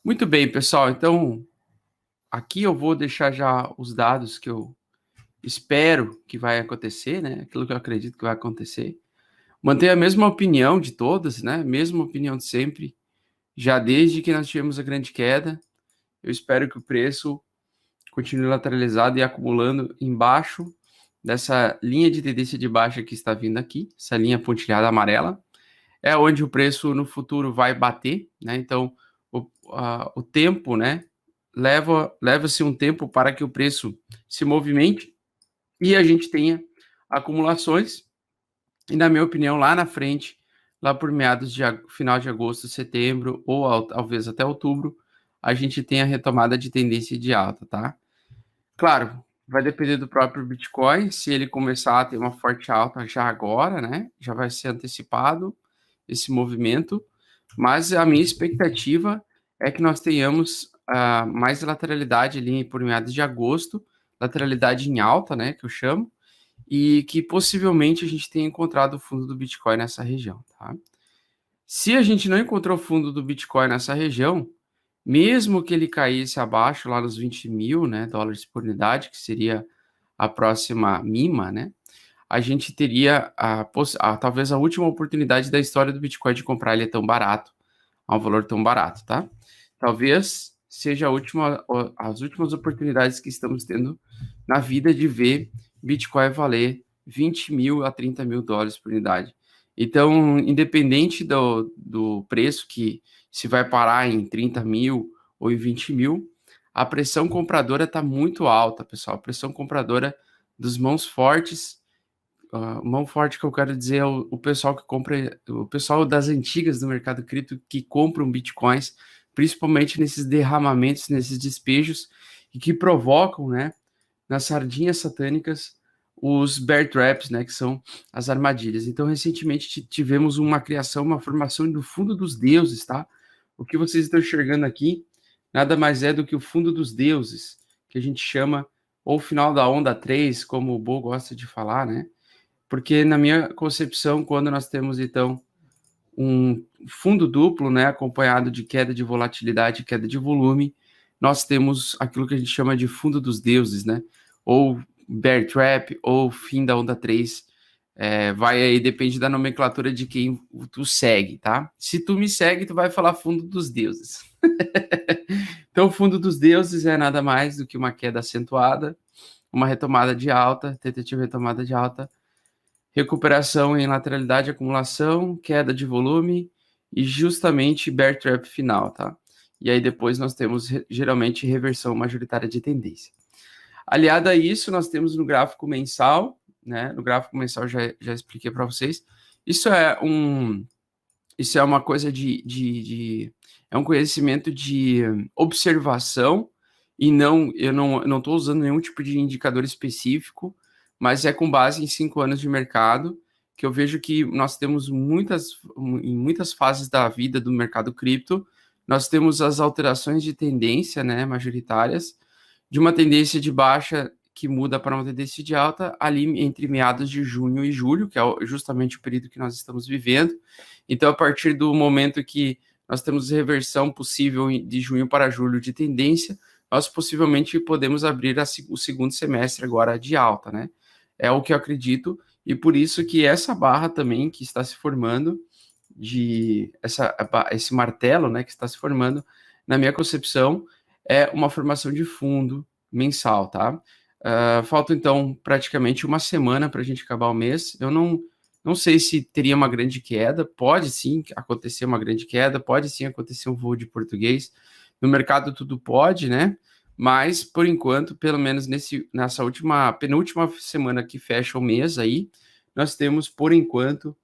Muito bem, pessoal. Então, aqui eu vou deixar já os dados que eu espero que vai acontecer, né? Aquilo que eu acredito que vai acontecer. Manter a mesma opinião de todas, né? Mesma opinião de sempre, já desde que nós tivemos a grande queda. Eu espero que o preço continue lateralizado e acumulando embaixo dessa linha de tendência de baixa que está vindo aqui, essa linha pontilhada amarela. É onde o preço no futuro vai bater, né? Então, o tempo, né? Leva-se um tempo para que o preço se movimente e a gente tenha acumulações. E, na minha opinião, lá na frente, lá por meados de final de agosto, setembro, ou talvez até outubro, a gente tenha retomada de tendência de alta, tá? Claro, vai depender do próprio Bitcoin, se ele começar a ter uma forte alta já agora, né? Já vai ser antecipado esse movimento, mas a minha expectativa é que nós tenhamos mais lateralidade ali por meados de agosto, lateralidade em alta, né, que eu chamo, e que possivelmente a gente tenha encontrado o fundo do Bitcoin nessa região, tá? Se a gente não encontrou o fundo do Bitcoin nessa região, mesmo que ele caísse abaixo lá nos 20 mil, né, dólares por unidade, que seria a próxima mínima, né, a gente teria talvez a última oportunidade da história do Bitcoin de comprar ele tão barato, a um valor tão barato, tá? Talvez seja as últimas oportunidades que estamos tendo na vida de ver Bitcoin valer 20 mil a 30 mil dólares por unidade. Então, independente do preço, que se vai parar em 30 mil ou em 20 mil, a pressão compradora está muito alta, pessoal. A pressão compradora dos mãos fortes, mão forte que eu quero dizer é o pessoal que compra, o pessoal das antigas do mercado cripto que compram bitcoins, principalmente nesses derramamentos, nesses despejos, e que provocam, né, nas sardinhas satânicas, os bear traps, né, que são as armadilhas. Então, recentemente tivemos uma criação, uma formação do fundo dos deuses, tá? O que vocês estão enxergando aqui nada mais é do que o fundo dos deuses, que a gente chama, ou o final da onda 3, como o Bo gosta de falar, né? Porque na minha concepção, quando nós temos então um fundo duplo, né, acompanhado de queda de volatilidade, queda de volume, nós temos aquilo que a gente chama de fundo dos deuses, né? Ou bear trap, ou fim da onda 3. Vai aí, depende da nomenclatura de quem tu segue, tá? Se tu me segue, tu vai falar fundo dos deuses. Então, o fundo dos deuses é nada mais do que uma queda acentuada, uma retomada de alta, tentativa de retomada de alta, recuperação em lateralidade, acumulação, queda de volume e justamente bear trap final, tá? E aí depois nós temos geralmente reversão majoritária de tendência. Aliado a isso, nós temos no gráfico mensal, né? No gráfico mensal já expliquei para vocês. Isso é uma coisa é um conhecimento de observação e eu não estou usando nenhum tipo de indicador específico, mas é com base em 5 anos de mercado, que eu vejo que nós temos em muitas fases da vida do mercado cripto, nós temos as alterações de tendência, né, majoritárias, de uma tendência de baixa que muda para uma tendência de alta ali entre meados de junho e julho, que é justamente o período que nós estamos vivendo. Então, a partir do momento que nós temos reversão possível de junho para julho de tendência, nós possivelmente podemos abrir o segundo semestre agora de alta, né? É o que eu acredito, e por isso que essa barra também que está se formando, esse martelo, né, que está se formando, na minha concepção, é uma formação de fundo mensal, tá? Falta, então, praticamente uma semana para a gente acabar o mês. Eu não sei se teria uma grande queda, pode sim acontecer uma grande queda, pode sim acontecer um voo de português. No mercado tudo pode, né? Mas, por enquanto, pelo menos nessa penúltima semana que fecha o mês aí, nós temos, por enquanto,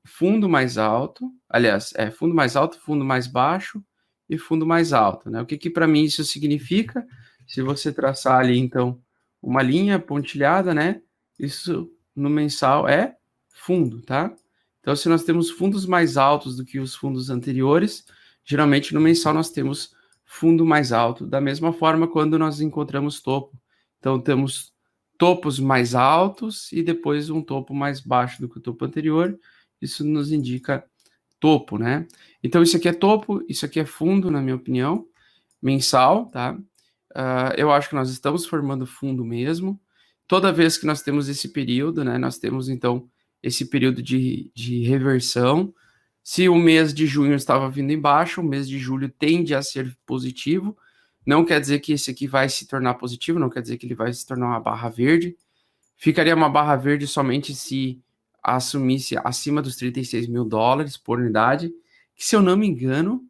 fundo mais alto, aliás, fundo mais alto, fundo mais baixo e fundo mais alto, né? O que para mim isso significa? Se você traçar ali, então, uma linha pontilhada, né? Isso no mensal é fundo, tá? Então, se nós temos fundos mais altos do que os fundos anteriores, geralmente no mensal nós temos fundo mais alto. Da mesma forma, quando nós encontramos topo. Então, temos topos mais altos e depois um topo mais baixo do que o topo anterior. Isso nos indica topo, né? Então, isso aqui é topo, isso aqui é fundo, na minha opinião, mensal, tá? Eu acho que nós estamos formando fundo mesmo. Toda vez que nós temos esse período, né? Nós temos, então, esse período de reversão. Se o mês de junho estava vindo embaixo, o mês de julho tende a ser positivo. Não quer dizer que esse aqui vai se tornar positivo, não quer dizer que ele vai se tornar uma barra verde. Ficaria uma barra verde somente se assumisse acima dos 36 mil dólares por unidade, que, se eu não me engano,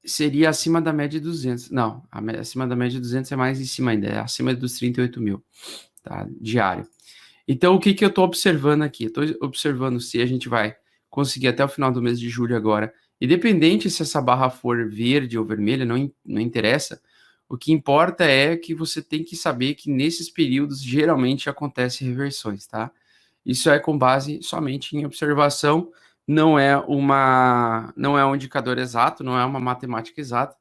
seria acima da média de 200. Não, acima da média de 200 é mais em cima ainda, é acima dos 38 mil, tá? Diário. Então, o que eu estou observando aqui? Estou observando se a gente vai conseguir até o final do mês de julho agora, independente se essa barra for verde ou vermelha, não interessa. O que importa é que você tem que saber que nesses períodos geralmente acontecem reversões, tá? Isso é com base somente em observação, não é um indicador exato, não é uma matemática exata.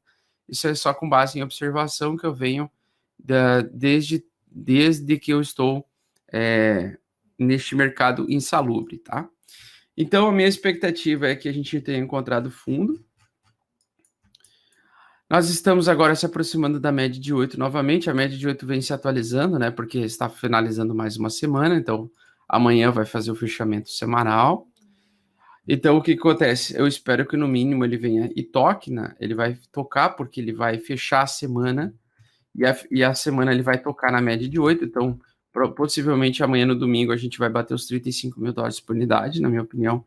Isso é só com base em observação que eu venho desde que eu estou neste mercado insalubre, tá? Então, a minha expectativa é que a gente tenha encontrado fundo. Nós estamos agora se aproximando da média de 8 novamente. A média de 8 vem se atualizando, né? Porque está finalizando mais uma semana, então amanhã vai fazer o fechamento semanal. Então, o que acontece? Eu espero que no mínimo ele venha e toque, né? Ele vai tocar porque ele vai fechar a semana e a semana ele vai tocar na média de 8. Então, possivelmente amanhã no domingo a gente vai bater os 35 mil dólares por unidade, na minha opinião.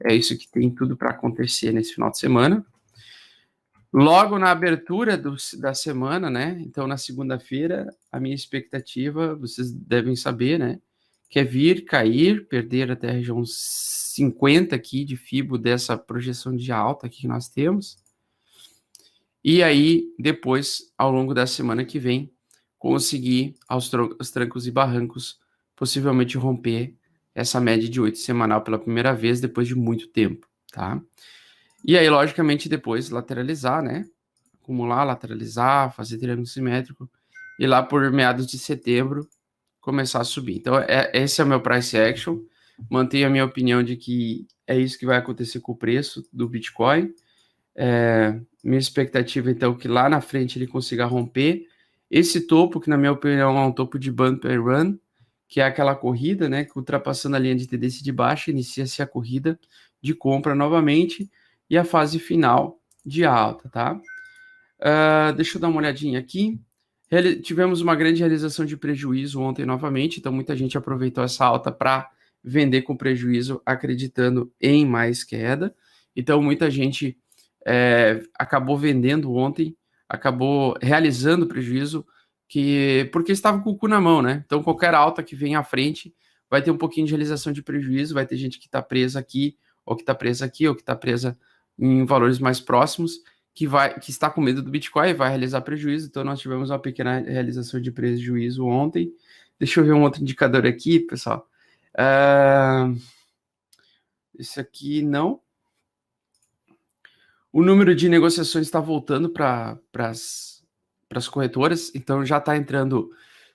É isso que tem tudo para acontecer nesse final de semana. Logo na abertura da semana, né? Então, na segunda-feira, a minha expectativa, vocês devem saber, né? Que é vir, cair, perder até a região 50 aqui de FIBO dessa projeção de alta aqui que nós temos. E aí, depois, ao longo da semana que vem, conseguir, aos trancos e barrancos, possivelmente romper essa média de 8 semanal pela primeira vez depois de muito tempo, tá? E aí, logicamente, depois lateralizar, né? Acumular, lateralizar, fazer triângulo simétrico e lá por meados de setembro começar a subir. Então, esse é o meu price action. Mantenho a minha opinião de que é isso que vai acontecer com o preço do Bitcoin. Minha expectativa, então, é que lá na frente ele consiga romper esse topo, que na minha opinião é um topo de bump and run, que é aquela corrida, né, que ultrapassando a linha de tendência de baixa, inicia-se a corrida de compra novamente e a fase final de alta, tá? Deixa eu dar uma olhadinha aqui. Tivemos uma grande realização de prejuízo ontem novamente, então muita gente aproveitou essa alta para vender com prejuízo, acreditando em mais queda. Então muita gente acabou vendendo ontem, acabou realizando prejuízo, porque estava com o cu na mão, né? Então qualquer alta que vem à frente vai ter um pouquinho de realização de prejuízo, vai ter gente que está presa aqui, ou que está presa aqui, ou que está presa em valores mais próximos, que está com medo do Bitcoin e vai realizar prejuízo. Então nós tivemos uma pequena realização de prejuízo ontem. Deixa eu ver um outro indicador aqui, pessoal. Esse aqui não. O número de negociações está voltando para as corretoras, então já está entrando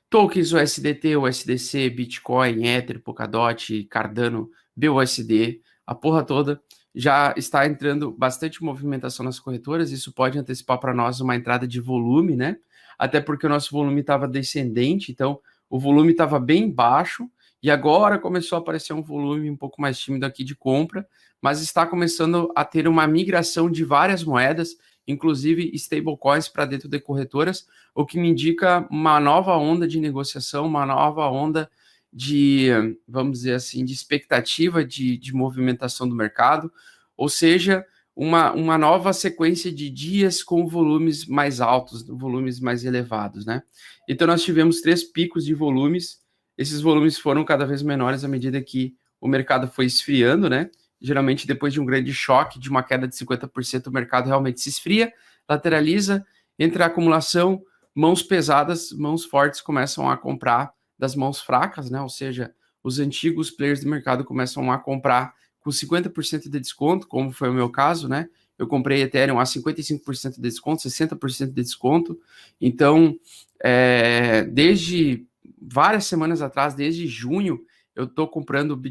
tokens USDT, USDC, Bitcoin, Ether, Polkadot, Cardano, BUSD, a porra toda. Já está entrando bastante movimentação nas corretoras, isso pode antecipar para nós uma entrada de volume, né? Até porque o nosso volume estava descendente, então o volume estava bem baixo, e agora começou a aparecer um volume um pouco mais tímido aqui de compra, mas está começando a ter uma migração de várias moedas, inclusive stablecoins, para dentro de corretoras, o que me indica uma nova onda de negociação, uma nova onda de, vamos dizer assim, de expectativa de movimentação do mercado, ou seja, uma nova sequência de dias com volumes mais altos, volumes mais elevados, né? Então nós tivemos 3 picos de volumes, esses volumes foram cada vez menores à medida que o mercado foi esfriando, né? Geralmente depois de um grande choque, de uma queda de 50%, o mercado realmente se esfria, lateraliza, entra a acumulação, mãos pesadas, mãos fortes começam a comprar das mãos fracas, né? Ou seja, os antigos players do mercado começam a comprar com 50% de desconto, como foi o meu caso, né? Eu comprei Ethereum a 55% de desconto, 60% de desconto. Então, desde várias semanas atrás, desde junho, eu estou comprando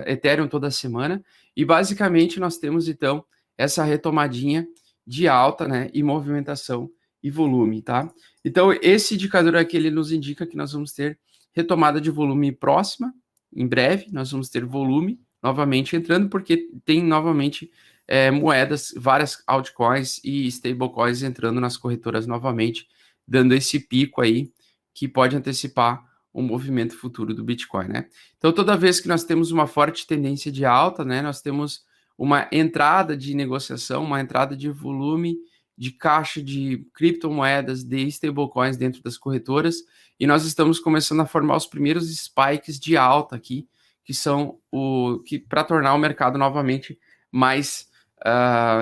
Ethereum toda semana, e basicamente nós temos então essa retomadinha de alta, né, e movimentação e volume, tá? Então esse indicador aqui, ele nos indica que nós vamos ter retomada de volume próxima, em breve, nós vamos ter volume novamente entrando, porque tem novamente moedas, várias altcoins e stablecoins entrando nas corretoras novamente, dando esse pico aí que pode antecipar o movimento futuro do Bitcoin, né? Então, toda vez que nós temos uma forte tendência de alta, né, nós temos uma entrada de negociação, uma entrada de volume de caixa de criptomoedas, de stablecoins dentro das corretoras, e nós estamos começando a formar os primeiros spikes de alta aqui, que são para tornar o mercado novamente mais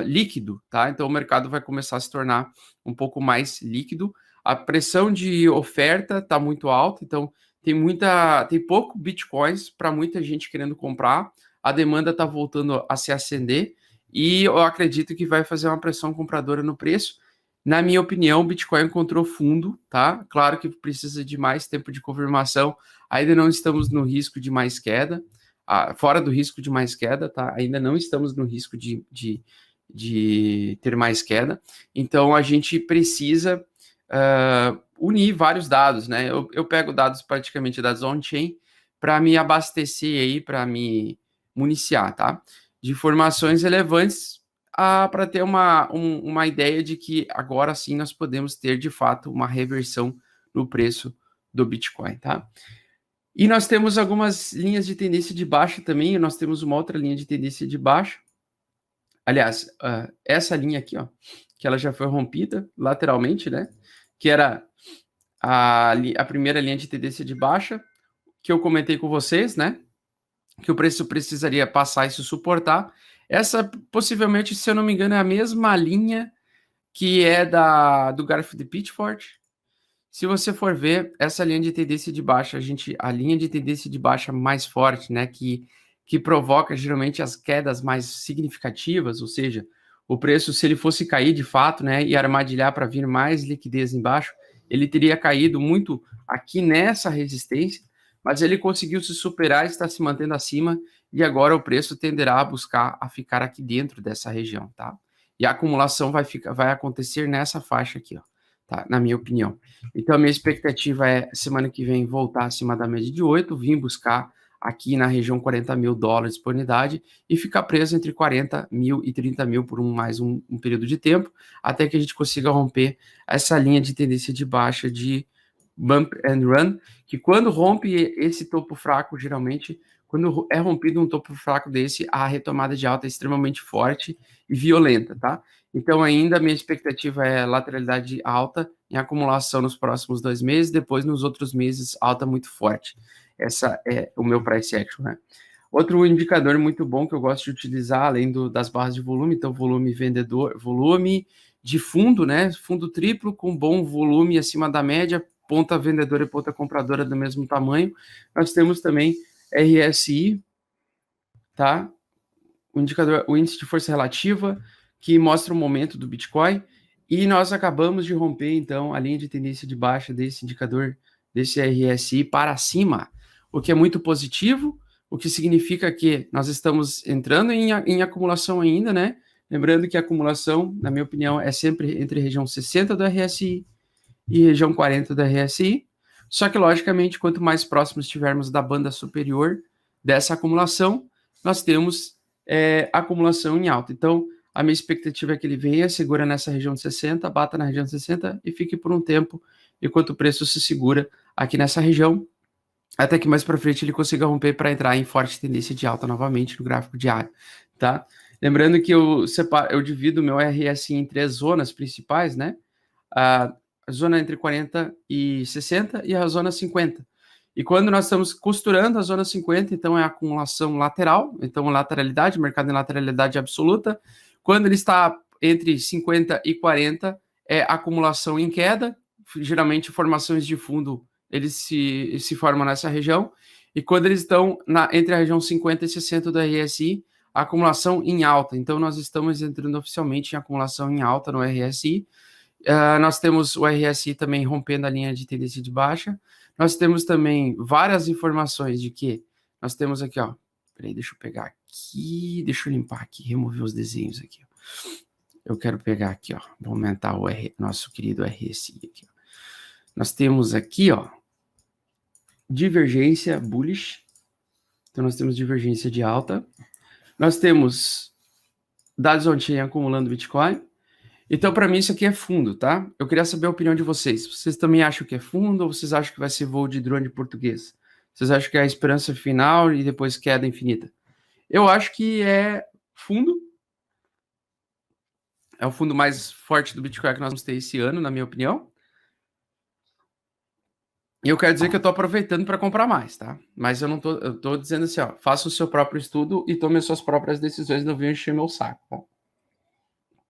líquido, tá? Então o mercado vai começar a se tornar um pouco mais líquido. A pressão de oferta está muito alta, então tem pouco bitcoins para muita gente querendo comprar. A demanda está voltando a se acender e eu acredito que vai fazer uma pressão compradora no preço. Na minha opinião, o Bitcoin encontrou fundo, tá? Claro que precisa de mais tempo de confirmação. Ainda não estamos no risco de mais queda, fora do risco de mais queda, tá? Ainda não estamos no risco de ter mais queda. Então, a gente precisa unir vários dados, né? Eu pego dados, praticamente dados on-chain, para me abastecer aí, para me municiar, tá? De informações relevantes para ter uma ideia de que agora sim nós podemos ter, de fato, uma reversão no preço do Bitcoin, tá? E nós temos algumas linhas de tendência de baixa também, nós temos uma outra linha de tendência de baixa. Aliás, essa linha aqui, ó, que ela já foi rompida lateralmente, né? Que era a primeira linha de tendência de baixa, que eu comentei com vocês, né? Que o preço precisaria passar e se suportar. Essa, possivelmente, se eu não me engano, é a mesma linha que é do Garfield de Pitchford. Se você for ver, essa linha de tendência de baixa, a linha de tendência de baixa mais forte, né, que provoca geralmente as quedas mais significativas, ou seja, o preço, se ele fosse cair de fato, né, e armadilhar para vir mais liquidez embaixo, ele teria caído muito aqui nessa resistência, mas ele conseguiu se superar, está se mantendo acima, e agora o preço tenderá a ficar aqui dentro dessa região, tá? E a acumulação vai acontecer nessa faixa aqui, ó, tá? Na minha opinião. Então, a minha expectativa é, semana que vem, voltar acima da média de 8, vir buscar aqui na região 40 mil dólares por unidade e ficar preso entre 40 mil e 30 mil por mais um período de tempo, até que a gente consiga romper essa linha de tendência de baixa de bump and run, que quando rompe esse topo fraco, geralmente, quando é rompido um topo fraco desse, a retomada de alta é extremamente forte e violenta, tá? Então, ainda a minha expectativa é lateralidade alta em acumulação nos próximos 2 meses, depois nos outros meses, alta muito forte. Essa é o meu price action, né? Outro indicador muito bom que eu gosto de utilizar, além das barras de volume, então volume vendedor, volume de fundo, né? Fundo triplo com bom volume acima da média, ponta vendedora e ponta compradora do mesmo tamanho. Nós temos também RSI, tá? O indicador, o índice de força relativa, que mostra o momento do Bitcoin, e nós acabamos de romper, então, a linha de tendência de baixa desse indicador, desse RSI para cima, o que é muito positivo, o que significa que nós estamos entrando em acumulação ainda, né? Lembrando que a acumulação, na minha opinião, é sempre entre região 60 do RSI e região 40 do RSI, só que, logicamente, quanto mais próximos estivermos da banda superior dessa acumulação, nós temos acumulação em alta. Então, a minha expectativa é que ele venha, segura nessa região de 60, bata na região de 60 e fique por um tempo, enquanto o preço se segura aqui nessa região, até que mais para frente ele consiga romper para entrar em forte tendência de alta novamente no gráfico diário, tá? Lembrando que eu divido o meu RSI em 3 zonas principais, né? A zona entre 40 e 60 e a zona 50. E quando nós estamos costurando a zona 50, então é a acumulação lateral, então lateralidade, mercado em lateralidade absoluta. Quando ele está entre 50 e 40, é acumulação em queda, geralmente formações de fundo, eles se formam nessa região. E quando eles estão entre a região 50 e 60 do RSI, a acumulação em alta. Então nós estamos entrando oficialmente em acumulação em alta no RSI. Nós temos o RSI também rompendo a linha de tendência de baixa. Nós temos também várias informações de que Nós temos aqui, ó. Peraí, deixa eu pegar aqui. Deixa eu limpar aqui, remover os desenhos aqui. Eu quero pegar aqui, ó. Vou aumentar o nosso querido RSI aqui, ó. Nós temos aqui, ó, divergência bullish. Então, nós temos divergência de alta. Nós temos dados on-chain acumulando Bitcoin. Então, para mim, isso aqui é fundo, tá? Eu queria saber a opinião de vocês. Vocês também acham que é fundo ou vocês acham que vai ser voo de drone português? Vocês acham que é a esperança final e depois queda infinita? Eu acho que é fundo. É o fundo mais forte do Bitcoin que nós vamos ter esse ano, na minha opinião. E eu quero dizer que eu tô aproveitando para comprar mais, tá? Mas eu tô dizendo assim, ó, faça o seu próprio estudo e tome as suas próprias decisões, não venha encher meu saco. Bom,